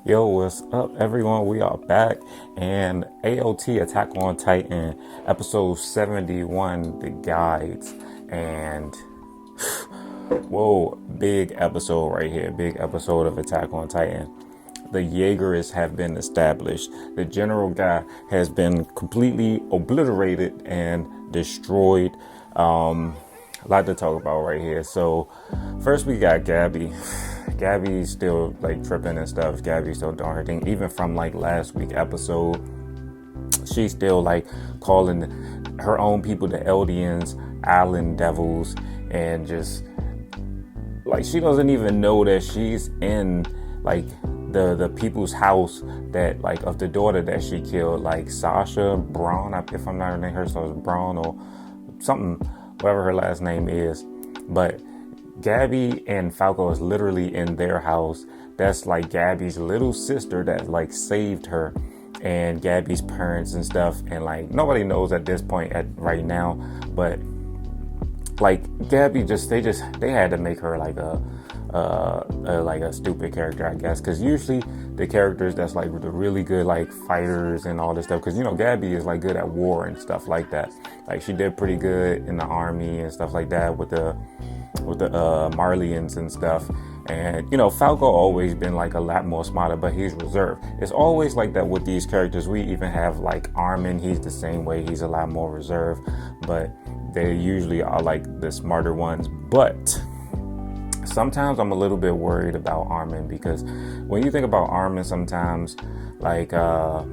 Yo, what's up, everyone? We are back, and AOT Attack on Titan, episode 71, The Guides. And whoa, big episode right here, big episode of Attack on Titan. The Jaegerists have been established. The general guy has been completely obliterated and destroyed. A lot to talk about right here. So, first we got Gabby. Gabby's still like tripping and stuff. Gabby's still doing her thing. Even from like last week episode, she's still like calling her own people the Eldians, Island Devils, and just like she doesn't even know that she's in like the people's house that like of the daughter that she killed, like Sasha Braun, if I'm not naming her, so it's Braun or something, whatever her last name is. But Gabby and Falco is literally in their house. That's like Gabby's little sister that like saved her, and Gabby's parents and stuff. And like nobody knows at this point right now, but like Gabby they had to make her like a stupid character, I guess, because usually the characters that's like the really good like fighters and all this stuff, because Gabby is like good at war and stuff like that. Like she did pretty good in the army and stuff like that with the Marlians and stuff. And Falco always been like a lot more smarter, but he's reserved. It's always like that with these characters. We even have like Armin, he's the same way, he's a lot more reserved, but they usually are like the smarter ones. But sometimes I'm a little bit worried about Armin, because when you think about Armin, sometimes like I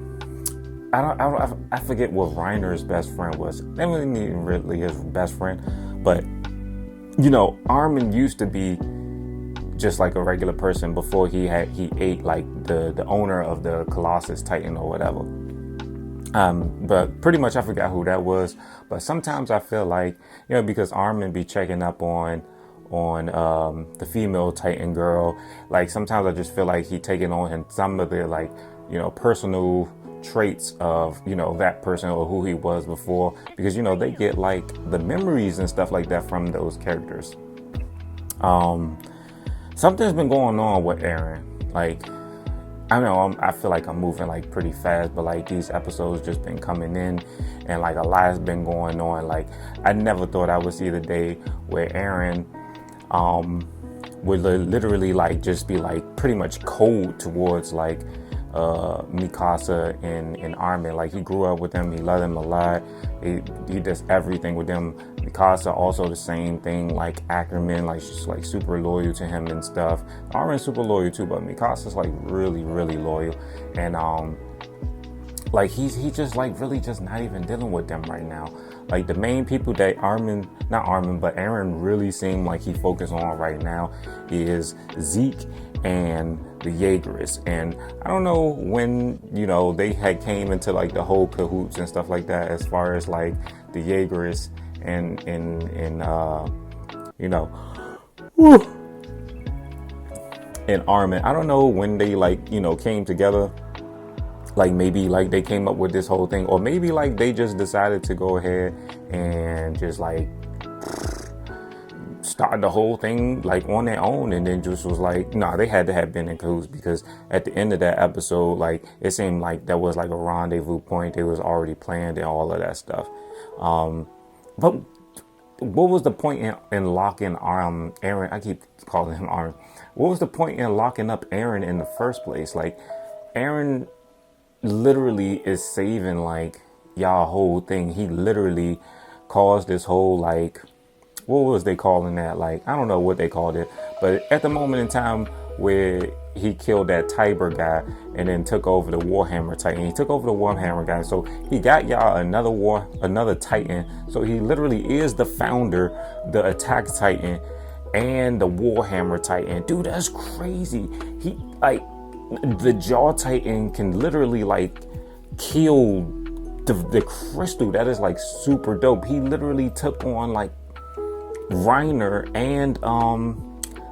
forget what Reiner's best friend was. That wasn't even really his best friend, but Armin used to be just like a regular person before he ate like the owner of the Colossus Titan or whatever. But pretty much I forgot who that was. But sometimes I feel like, because Armin be checking up on the female Titan girl, like sometimes I just feel like he taking on some of the like, personal traits of that person or who he was before, because they get like the memories and stuff like that from those characters. Something's been going on with Eren. Like, I know I feel like I'm moving like pretty fast, but like these episodes just been coming in, and like a lot's been going on. Like I never thought I would see the day where Eren would literally like just be like pretty much cold towards like Mikasa and Armin. Like he grew up with them, he loved them a lot, he does everything with them. Mikasa also the same thing, like Ackerman, like she's like super loyal to him and stuff. Armin's super loyal too, but Mikasa's like really loyal. And like he just like really just not even dealing with them right now. Like the main people that Eren really seemed like he focused on right now is Zeke and the Jaegarist. And I don't know when they had came into like the whole cahoots and stuff like that, as far as like the Jaegarist and and Armin. I don't know when they like came together. Like maybe like they came up with this whole thing, or maybe like they just decided to go ahead and just like start the whole thing like on their own, and then just was like, nah, they had to have been in cahoots, because at the end of that episode, like it seemed like that was like a rendezvous point. It was already planned and all of that stuff. But what was the point in locking Eren? I keep calling him Eren. What was the point in locking up Eren in the first place? Like Eren literally is saving like y'all whole thing. He literally caused this whole like, what was they calling that? Like, I don't know what they called it, but at the moment in time where he killed that Tiber guy and then took over the Warhammer Titan, he took over the Warhammer guy. So he got y'all another Titan. So he literally is the founder, the Attack Titan, and the Warhammer Titan. Dude, that's crazy. He like the Jaw Titan can literally like kill the crystal. That is like super dope. He literally took on like Reiner and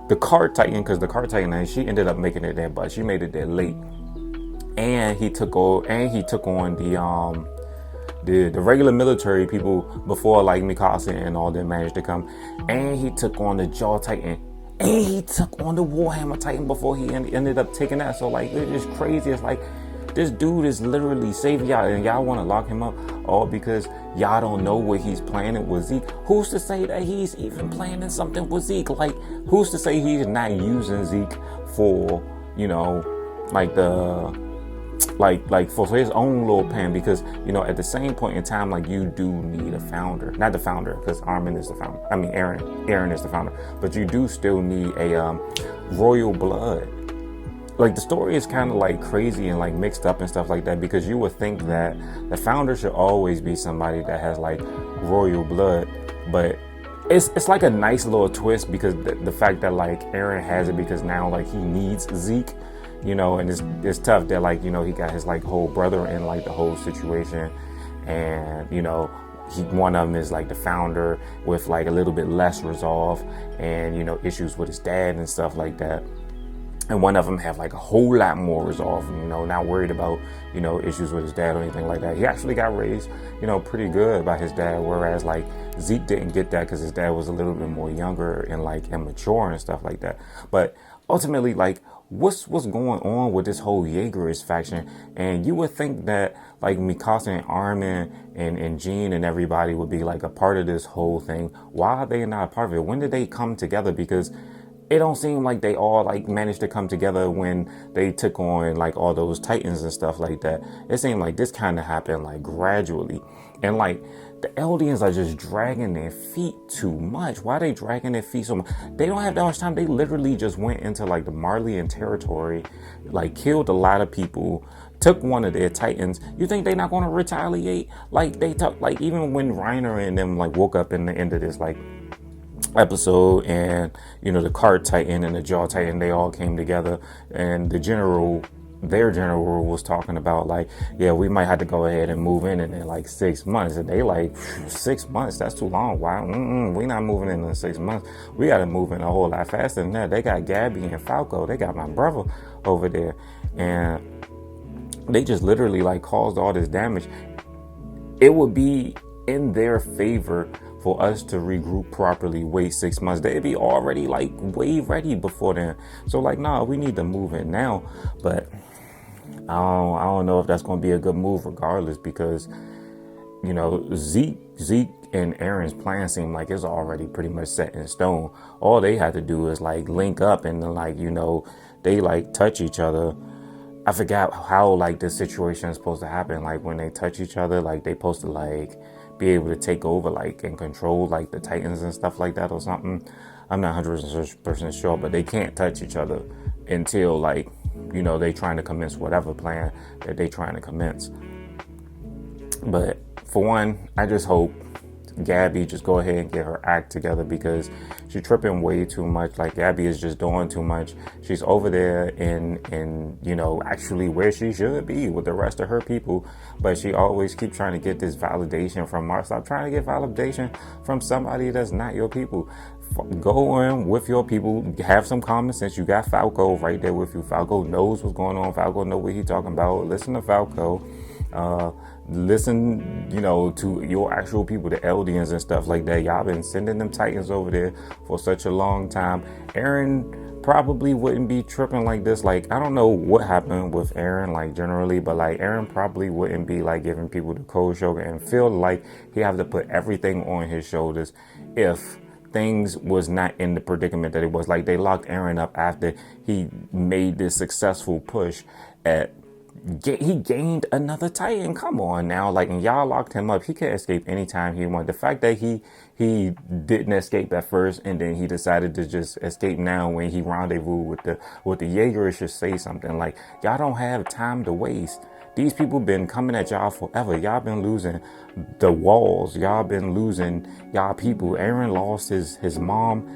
the Card Titan, because the Card Titan, and she ended up making it there, but she made it there late. And he took on the regular military people before like Mikasa and all them managed to come, and he took on the Jaw Titan. And he took on the Warhammer Titan before he ended up taking that. So like, it's just crazy. It's like, this dude is literally saving y'all, and y'all want to lock him up all because y'all don't know what he's planning with Zeke. Who's to say that he's even planning something with Zeke? Like, who's to say he's not using Zeke for, like for his own little plan? Because at the same point in time, like, you do need a founder, not the founder, because Aaron is the founder, but you do still need a royal blood. Like, the story is kind of like crazy and like mixed up and stuff like that, because you would think that the founder should always be somebody that has like royal blood, but it's like a nice little twist, because the fact that like Aaron has it because now like he needs Zeke, and it's tough that like, he got his like whole brother in like the whole situation, and one of them is like the founder with like a little bit less resolve and issues with his dad and stuff like that. And one of them have like a whole lot more resolve, not worried about, issues with his dad or anything like that. He actually got raised, pretty good by his dad. Whereas like Zeke didn't get that because his dad was a little bit more younger and like immature and stuff like that. But ultimately, like, what's going on with this whole Jaegarist faction? And you would think that like Mikasa and Armin and Jean and everybody would be like a part of this whole thing. Why are they not a part of it? When did they come together? Because it don't seem like they all like managed to come together when they took on like all those Titans and stuff like that. It seemed like this kind of happened like gradually, and like the Eldians are just dragging their feet too much. Why are they dragging their feet so much? They don't have that much time. They literally just went into like the Marleyan territory, like killed a lot of people, took one of their Titans. You think they're not going to retaliate? Like they talk, like even when Reiner and them like woke up in the end of this like episode, and the Card Titan and the Jaw Titan, they all came together, and their general was talking about like, yeah, we might have to go ahead and move in like 6 months. And they like, 6 months, that's too long. Why? We not moving in 6 months. We got to move in a whole lot faster than that. They got Gabby and Falco, they got my brother over there, and they just literally like caused all this damage. It would be in their favor for us to regroup properly, wait 6 months. They'd be already like way ready before then. So like, nah, we need to move in now. But I don't know if that's going to be a good move regardless, because Zeke and Aaron's plan seem like it's already pretty much set in stone. All they had to do is like link up, and then like they like touch each other. I forgot how like this situation is supposed to happen. Like when they touch each other, like they supposed to like be able to take over like and control like the Titans and stuff like that or something. I'm not 100% sure, but they can't touch each other until like they trying to commence whatever plan that they trying to commence. But for one, I just hope Gabby just go ahead and get her act together, because she's tripping way too much. Like, Gabby is just doing too much. She's over there in actually where she should be with the rest of her people, but she always keeps trying to get this validation from Mars. Stop trying to get validation from somebody that's not your people. Go in with your people, have some common sense. You got Falco right there with you. Falco knows what's going on. Falco know what he's talking about. Listen to Falco. Listen, to your actual people, the Eldians and stuff like that. Y'all been sending them Titans over there for such a long time. Aaron probably wouldn't be tripping like this. Like, I don't know what happened with Aaron, like generally, but like Aaron probably wouldn't be like giving people the cold shoulder and feel like he have to put everything on his shoulders if things was not in the predicament that it was. Like, they locked Aaron up after he made this successful push at he gained another Titan. Come on now, like, and y'all locked him up. He could escape anytime he wanted. The fact that he didn't escape at first, and then he decided to just escape now when he rendezvous with the Jaegerists should say something. Like, y'all don't have time to waste. These people been coming at y'all forever. Y'all been losing the walls. Y'all been losing y'all people. Aaron lost his mom.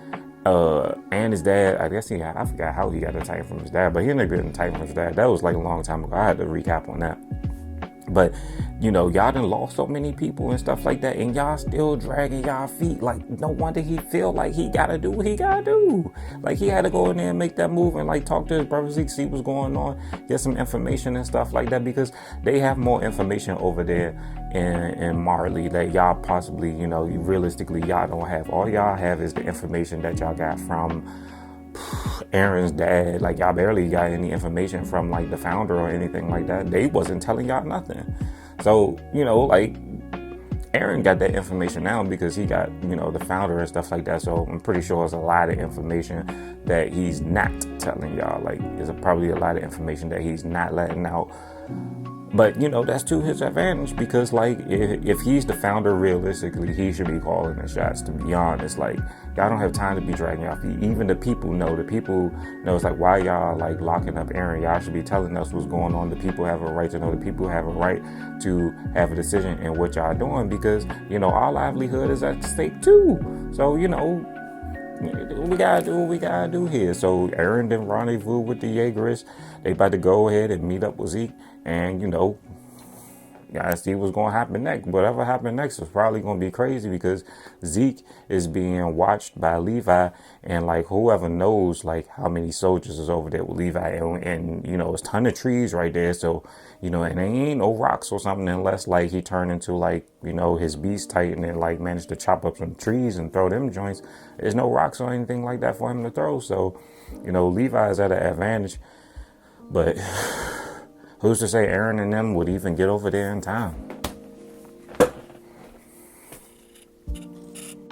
And his dad, I guess I forgot how he got a Titan from his dad, but he ended up getting a Titan from his dad. That was like a long time ago. I had to recap on that. But, y'all done lost so many people and stuff like that, and y'all still dragging y'all feet. Like, no wonder he feel like he gotta do what he gotta do. Like, he had to go in there and make that move and like talk to his brother Zeke, see what's going on, get some information and stuff like that, because they have more information over there in Marley that y'all possibly, realistically y'all don't have. All y'all have is the information that y'all got from Aaron's dad, like y'all barely got any information from like the founder or anything like that. They wasn't telling y'all nothing. So, like Aaron got that information now because he got, the founder and stuff like that. So I'm pretty sure there's a lot of information that he's not telling y'all. Like there's probably a lot of information that he's not letting out. But, that's to his advantage because, like, if he's the founder, realistically, he should be calling the shots, to be honest. Like, y'all don't have time to be dragging y'all feet. Even the people know. The people know it's like, why y'all, like, locking up Aaron? Y'all should be telling us what's going on. The people have a right to know. The people have a right to have a decision in what y'all doing because, our livelihood is at stake, too. So, we gotta do what we gotta do here. So Aaron then rendezvous with the Jaegarist. They about to go ahead and meet up with Zeke, and gotta see what's gonna happen next. Whatever happened next is probably gonna be crazy because Zeke is being watched by Levi, and like whoever knows like how many soldiers is over there with Levi, and it's a ton of trees right there. So and there ain't no rocks or something unless like he turned into like his beast titan and like managed to chop up some trees and throw them joints. There's no rocks or anything like that for him to throw. So Levi is at an advantage, but who's to say Aaron and them would even get over there in time?